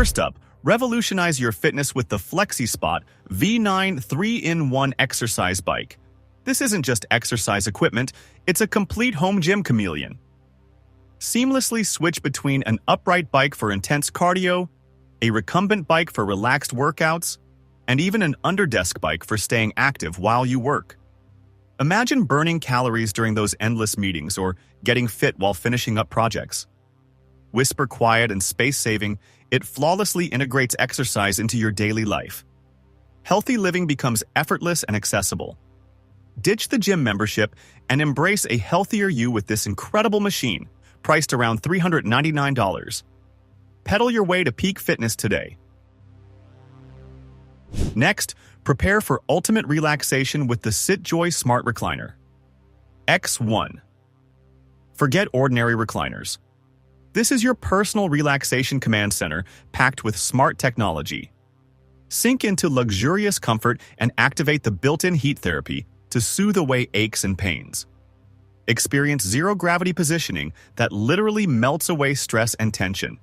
First up, revolutionize your fitness with the FLEXISPOT V9 3-in-1 exercise bike. This isn't just exercise equipment, it's a complete home gym chameleon. Seamlessly switch between an upright bike for intense cardio, a recumbent bike for relaxed workouts, and even an underdesk bike for staying active while you work. Imagine burning calories during those endless meetings or getting fit while finishing up projects. Whisper quiet and space-saving, it flawlessly integrates exercise into your daily life. Healthy living becomes effortless and accessible. Ditch the gym membership and embrace a healthier you with this incredible machine, priced around $399. Pedal your way to peak fitness today. Next, prepare for ultimate relaxation with the Sitjoy Smart-Recliner X1. Forget ordinary recliners. This is your personal relaxation command center packed with smart technology. Sink into luxurious comfort and activate the built-in heat therapy to soothe away aches and pains. Experience zero-gravity positioning that literally melts away stress and tension.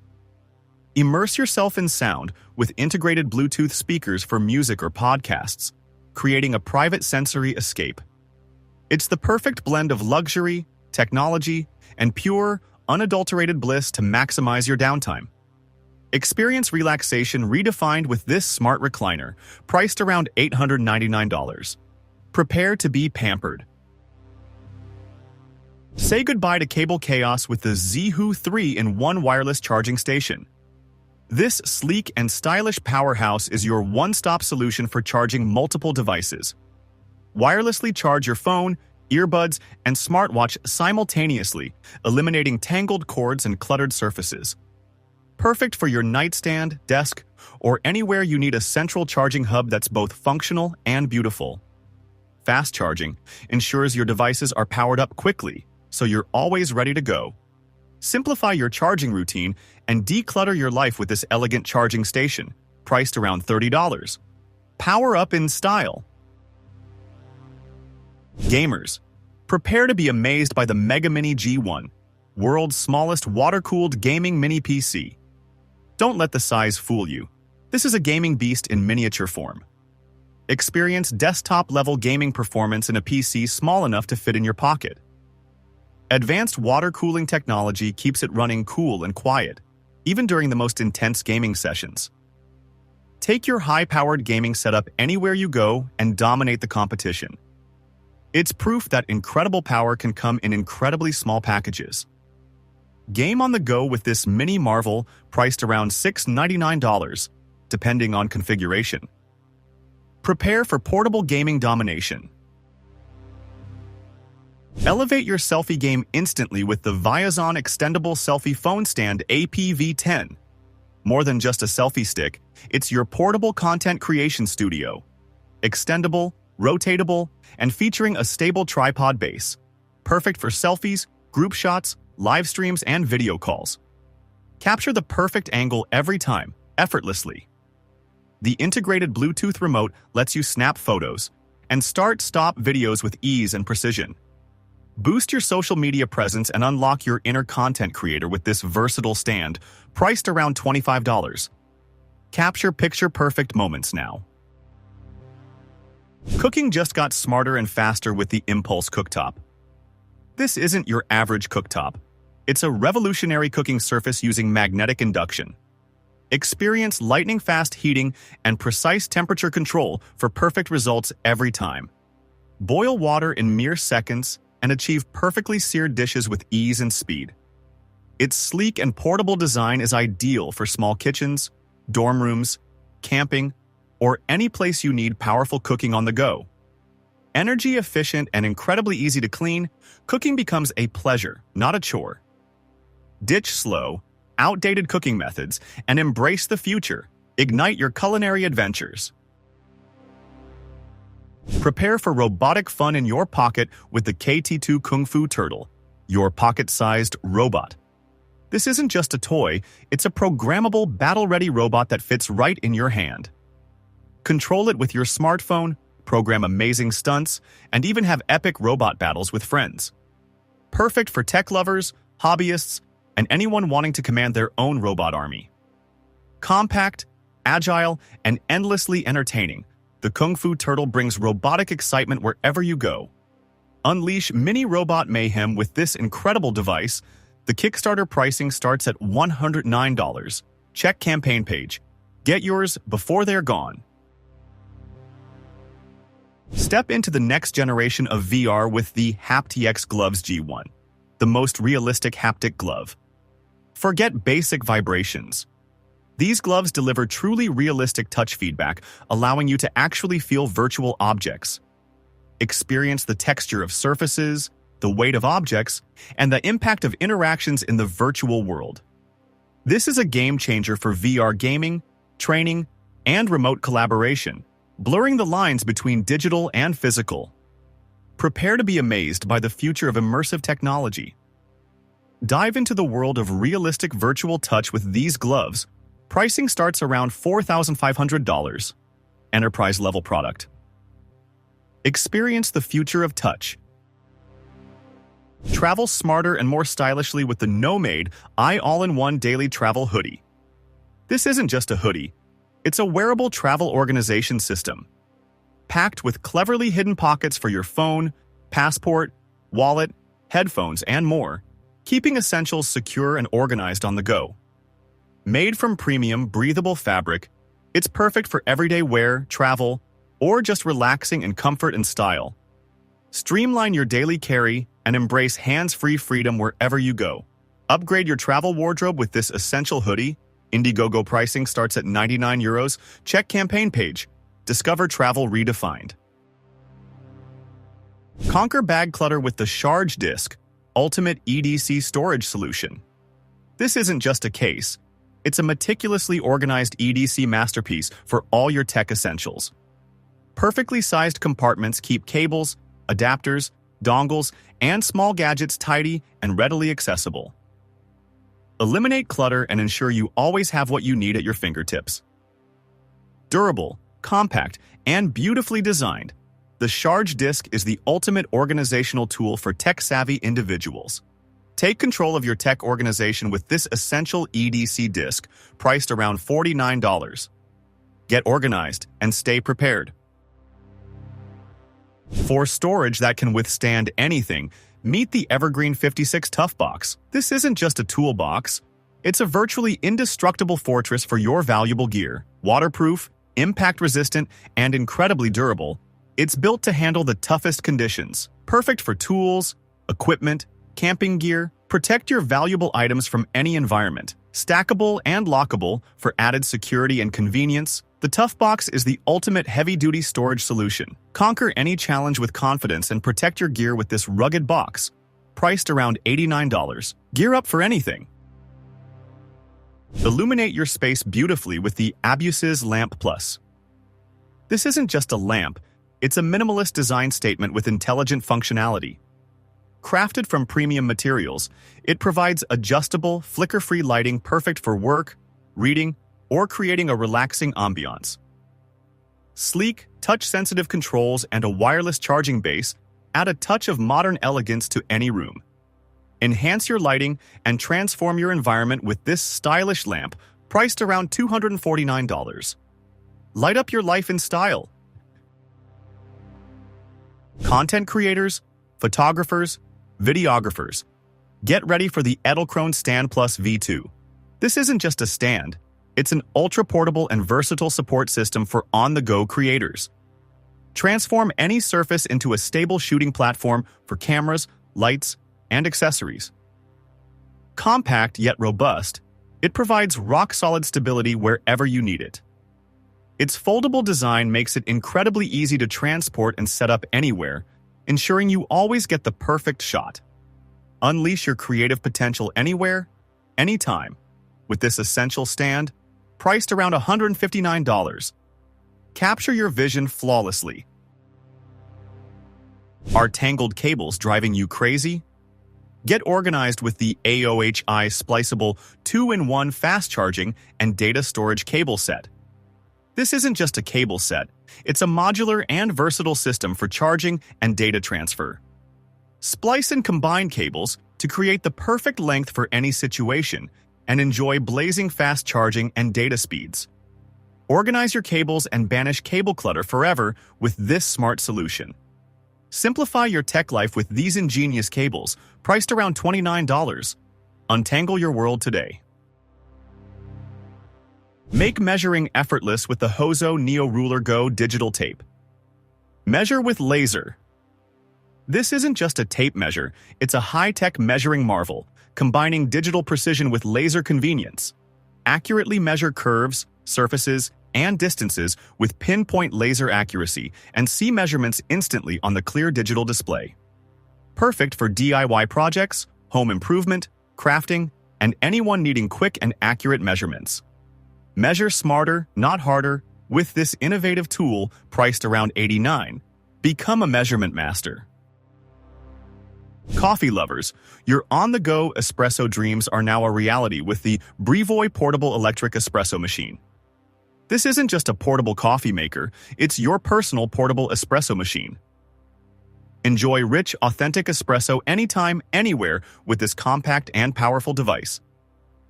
Immerse yourself in sound with integrated Bluetooth speakers for music or podcasts, creating a private sensory escape. It's the perfect blend of luxury, technology, and pure, unadulterated bliss to maximize your downtime. Experience relaxation redefined with this smart recliner, priced around $899. Prepare to be pampered. Say goodbye to cable chaos with the ZEEHOO 3-in-1 wireless charging station. This sleek and stylish powerhouse is your one-stop solution for charging multiple devices. Wirelessly charge your phone, earbuds, and smartwatch simultaneously, eliminating tangled cords and cluttered surfaces. Perfect for your nightstand, desk, or anywhere you need a central charging hub that's both functional and beautiful. Fast charging ensures your devices are powered up quickly, so you're always ready to go. Simplify your charging routine and declutter your life with this elegant charging station, priced around $30. Power up in style. Gamers, prepare to be amazed by the MEGAMINI G1, world's smallest water-cooled gaming mini PC. Don't let the size fool you. This is a gaming beast in miniature form. Experience desktop-level gaming performance in a PC small enough to fit in your pocket. Advanced water cooling technology keeps it running cool and quiet, even during the most intense gaming sessions. Take your high-powered gaming setup anywhere you go and dominate the competition. It's proof that incredible power can come in incredibly small packages. Game on the go with this mini marvel priced around $699, depending on configuration. Prepare for portable gaming domination. Elevate your selfie game instantly with the Viozon Extendable Selfie Phone Stand APV10. More than just a selfie stick, it's your portable content creation studio. Extendable, rotatable, and featuring a stable tripod base. Perfect for selfies, group shots, live streams, and video calls. Capture the perfect angle every time, effortlessly. The integrated Bluetooth remote lets you snap photos and start-stop videos with ease and precision. Boost your social media presence and unlock your inner content creator with this versatile stand, priced around $25. Capture picture-perfect moments now. Cooking just got smarter and faster with the Impulse Cooktop. This isn't your average cooktop. It's a revolutionary cooking surface using magnetic induction. Experience lightning-fast heating and precise temperature control for perfect results every time. Boil water in mere seconds and achieve perfectly seared dishes with ease and speed. Its sleek and portable design is ideal for small kitchens, dorm rooms, camping, or any place you need powerful cooking on the go. Energy efficient and incredibly easy to clean, cooking becomes a pleasure, not a chore. Ditch slow, outdated cooking methods and embrace the future. Ignite your culinary adventures. Prepare for robotic fun in your pocket with the KT2 Kungfu Turtle, your pocket-sized robot. This isn't just a toy, it's a programmable, battle-ready robot that fits right in your hand. Control it with your smartphone, program amazing stunts, and even have epic robot battles with friends. Perfect for tech lovers, hobbyists, and anyone wanting to command their own robot army. Compact, agile, and endlessly entertaining, the Kungfu turtle brings robotic excitement wherever you go. Unleash mini robot mayhem with this incredible device. The Kickstarter pricing starts at $109. Check campaign page. Get yours before they're gone. Step into the next generation of VR with the HaptX Gloves G1, the most realistic haptic glove. Forget basic vibrations. These gloves deliver truly realistic touch feedback, allowing you to actually feel virtual objects. Experience the texture of surfaces, the weight of objects, and the impact of interactions in the virtual world. This is a game changer for VR gaming, training, and remote collaboration, blurring the lines between digital and physical. Prepare to be amazed by the future of immersive technology. Dive into the world of realistic virtual touch with these gloves. Pricing starts around $4,500. Enterprise-level product. Experience the future of touch. Travel smarter and more stylishly with the Nomade All-in-One Daily Travel Hoodie. This isn't just a hoodie. It's a wearable travel organization system, packed with cleverly hidden pockets for your phone, passport, wallet, headphones, and more, keeping essentials secure and organized on the go. Made from premium, breathable fabric, it's perfect for everyday wear, travel, or just relaxing in comfort and style. Streamline your daily carry and embrace hands-free freedom wherever you go. Upgrade your travel wardrobe with this essential hoodie. Indiegogo pricing starts at €99. Check campaign page. Discover travel redefined. Conquer bag clutter with the Charge Disc Ultimate EDC Storage Solution. This isn't just a case. It's a meticulously organized EDC masterpiece for all your tech essentials. Perfectly sized compartments keep cables, adapters, dongles, and small gadgets tidy and readily accessible. Eliminate clutter and ensure you always have what you need at your fingertips. Durable, compact, and beautifully designed, the Charge Disc is the ultimate organizational tool for tech-savvy individuals. Take control of your tech organization with this essential EDC disc, priced around $49. Get organized and stay prepared. For storage that can withstand anything, meet the Evergreen 56 Tough Box. This isn't just a toolbox. It's a virtually indestructible fortress for your valuable gear. Waterproof, impact-resistant, and incredibly durable, it's built to handle the toughest conditions. Perfect for tools, equipment, camping gear. Protect your valuable items from any environment. Stackable and lockable for added security and convenience, the Tough Box is the ultimate heavy-duty storage solution. Conquer any challenge with confidence and protect your gear with this rugged box, priced around $89. Gear up for anything. Illuminate your space beautifully with the Abuses Lamp Plus. This isn't just a lamp, it's a minimalist design statement with intelligent functionality. Crafted from premium materials, it provides adjustable, flicker-free lighting perfect for work, reading, or creating a relaxing ambiance. Sleek, touch-sensitive controls and a wireless charging base add a touch of modern elegance to any room. Enhance your lighting and transform your environment with this stylish lamp, priced around $249. Light up your life in style. Content creators, photographers, videographers, get ready for the Edelkrone Stand Plus V2. This isn't just a stand, it's an ultra-portable and versatile support system for on-the-go creators. Transform any surface into a stable shooting platform for cameras, lights, and accessories. Compact yet robust, it provides rock-solid stability wherever you need it. Its foldable design makes it incredibly easy to transport and set up anywhere, ensuring you always get the perfect shot. Unleash your creative potential anywhere, anytime, with this essential stand, priced around $159. Capture your vision flawlessly. Are tangled cables driving you crazy? Get organized with the AOHI spliceable 2-in-1 fast charging and data storage cable set. This isn't just a cable set, it's a modular and versatile system for charging and data transfer. Splice and combine cables to create the perfect length for any situation, and enjoy blazing fast charging and data speeds. Organize your cables and banish cable clutter forever with this smart solution. Simplify your tech life with these ingenious cables, priced around $29. Untangle your world today. Make measuring effortless with the Hozo Neo Ruler Go digital tape. Measure with laser. This isn't just a tape measure, it's a high-tech measuring marvel, combining digital precision with laser convenience. Accurately measure curves, surfaces, and distances with pinpoint laser accuracy and see measurements instantly on the clear digital display. Perfect for DIY projects, home improvement, crafting, and anyone needing quick and accurate measurements. Measure smarter, not harder, with this innovative tool priced around $89. Become a measurement master. Coffee lovers, your on-the-go espresso dreams are now a reality with the Sitjoy portable electric espresso machine. This isn't just a portable coffee maker, it's your personal portable espresso machine. Enjoy rich, authentic espresso anytime, anywhere with this compact and powerful device.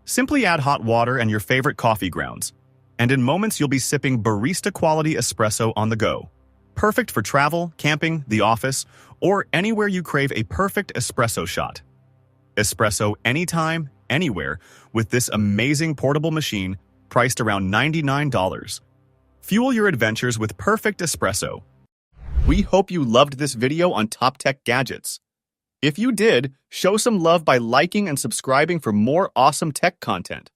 Simply add hot water and your favorite coffee grounds, and in moments you'll be sipping barista-quality espresso on the go. Perfect for travel, camping, the office, or anywhere you crave a perfect espresso shot. Espresso anytime, anywhere with this amazing portable machine priced around $99. Fuel your adventures with perfect espresso. We hope you loved this video on top tech gadgets. If you did, show some love by liking and subscribing for more awesome tech content.